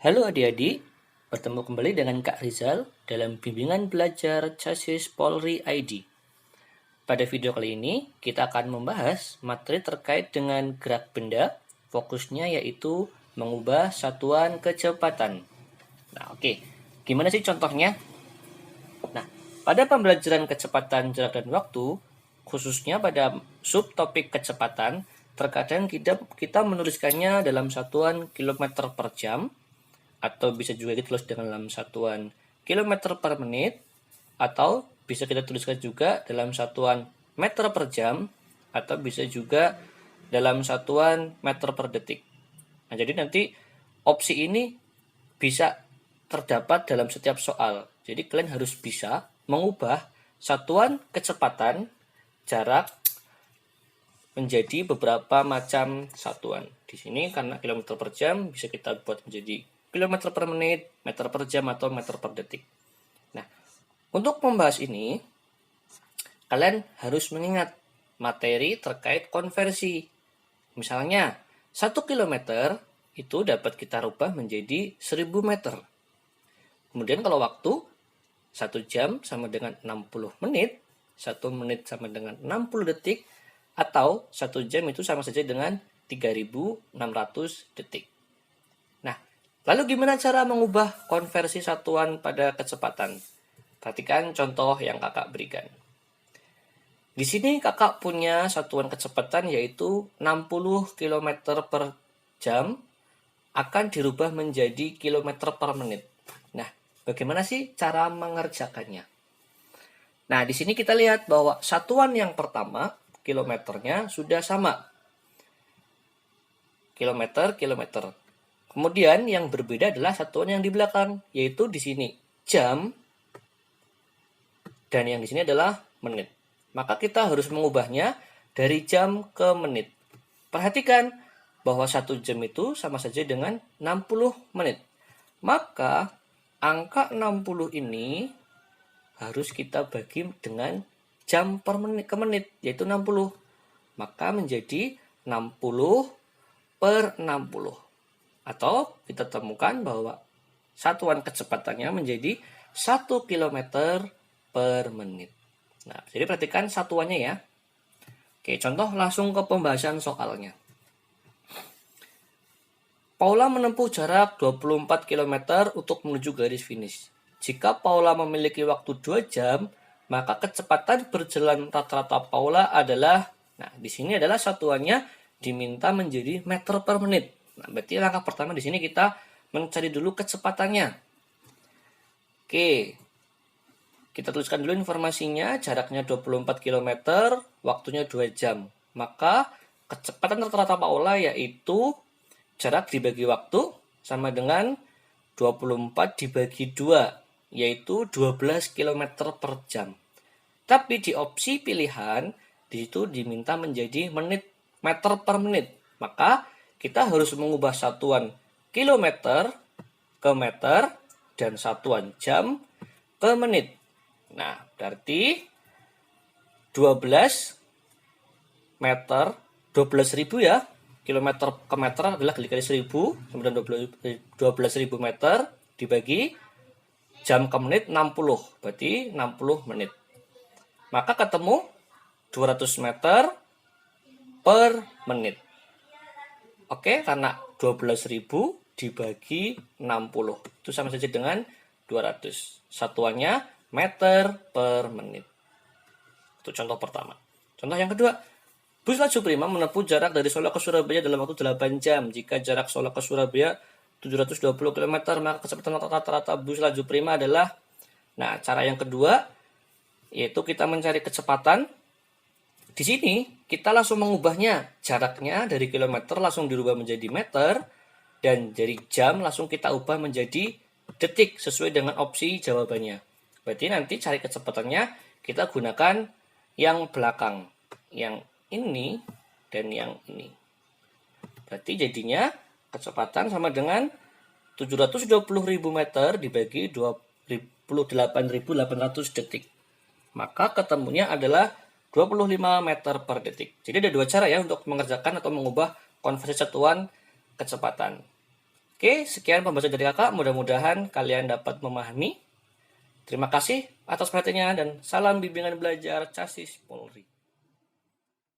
Halo adik-adik, bertemu kembali dengan Kak Rizal dalam bimbingan belajar Chassis Polri ID. Pada video kali ini, kita akan membahas materi terkait dengan gerak benda, fokusnya yaitu mengubah satuan kecepatan. Nah, oke. Gimana sih contohnya? Nah, pada pembelajaran kecepatan jarak dan waktu, khususnya pada subtopik kecepatan, terkadang kita menuliskannya dalam satuan kilometer per jam, atau bisa juga ditulis dalam satuan kilometer per menit, atau bisa kita tuliskan juga dalam satuan meter per jam, atau bisa juga dalam satuan meter per detik. Nah, jadi nanti opsi ini bisa terdapat dalam setiap soal. Jadi kalian harus bisa mengubah satuan kecepatan jarak menjadi beberapa macam satuan. Di sini karena kilometer per jam bisa kita buat menjadi kilometer per menit, meter per jam, atau meter per detik. Nah, untuk membahas ini, kalian harus mengingat materi terkait konversi. Misalnya, 1 kilometer itu dapat kita rubah menjadi 1000 meter. Kemudian kalau waktu, 1 jam sama dengan 60 menit, 1 menit sama dengan 60 detik, atau 1 jam itu sama saja dengan 3600 detik. Nah, lalu gimana cara mengubah konversi satuan pada kecepatan? Perhatikan contoh yang kakak berikan. Di sini kakak punya satuan kecepatan yaitu 60 km per jam akan dirubah menjadi kilometer per menit. Nah, bagaimana sih cara mengerjakannya? Nah, di sini kita lihat bahwa satuan yang pertama, kilometernya sudah sama. Kilometer, kilometer. Kemudian yang berbeda adalah satuan yang di belakang, yaitu di sini jam, dan yang di sini adalah menit. Maka kita harus mengubahnya dari jam ke menit. Perhatikan bahwa 1 jam itu sama saja dengan 60 menit. Maka angka 60 ini harus kita bagi dengan jam per menit ke menit, yaitu 60. Maka menjadi 60 per 60. Atau kita temukan bahwa satuan kecepatannya menjadi 1 km per menit. Nah, jadi perhatikan satuannya ya. Oke, contoh langsung ke pembahasan soalnya. Paula menempuh jarak 24 km untuk menuju garis finish. Jika Paula memiliki waktu 2 jam, maka kecepatan berjalan rata-rata Paula adalah, nah di sini adalah satuannya diminta menjadi meter per menit. Nah, berarti langkah pertama di sini kita mencari dulu kecepatannya. Oke. Kita tuliskan dulu informasinya, jaraknya 24 km, waktunya 2 jam. Maka kecepatan rata-rata Paula yaitu jarak dibagi waktu sama dengan 24 dibagi 2, yaitu 12 km per jam. Tapi di opsi pilihan, di situ diminta menjadi meter per menit. Maka kita harus mengubah satuan kilometer ke meter dan satuan jam ke menit. Nah, berarti 12 meter, 12.000 ya. Kilometer ke meter adalah dikali 1000, kemudian 12.000 meter dibagi jam ke menit 60, berarti 60 menit. Maka ketemu 200 meter per menit. Oke, karena 12.000 dibagi 60, itu sama saja dengan 200. Satuannya meter per menit. Itu contoh pertama. Contoh yang kedua, bus laju prima menempuh jarak dari Solo ke Surabaya dalam waktu 8 jam. Jika jarak Solo ke Surabaya 720 km, maka kecepatan rata-rata bus laju prima adalah, nah cara yang kedua yaitu kita mencari kecepatan. Di sini kita langsung mengubahnya, jaraknya dari kilometer langsung dirubah menjadi meter, dan dari jam langsung kita ubah menjadi detik sesuai dengan opsi jawabannya. Berarti nanti cari kecepatannya kita gunakan yang belakang, yang ini dan yang ini. Berarti jadinya kecepatan sama dengan 720.000 meter dibagi 28.800 detik. Maka ketemunya adalah 25 meter per detik. Jadi ada 2 cara ya untuk mengerjakan atau mengubah konversi satuan kecepatan. Oke, Oke, sekian pembahasan dari kakak. Mudah-mudahan kalian dapat memahami. Terima kasih atas perhatiannya dan salam bimbingan belajar Casis Polri.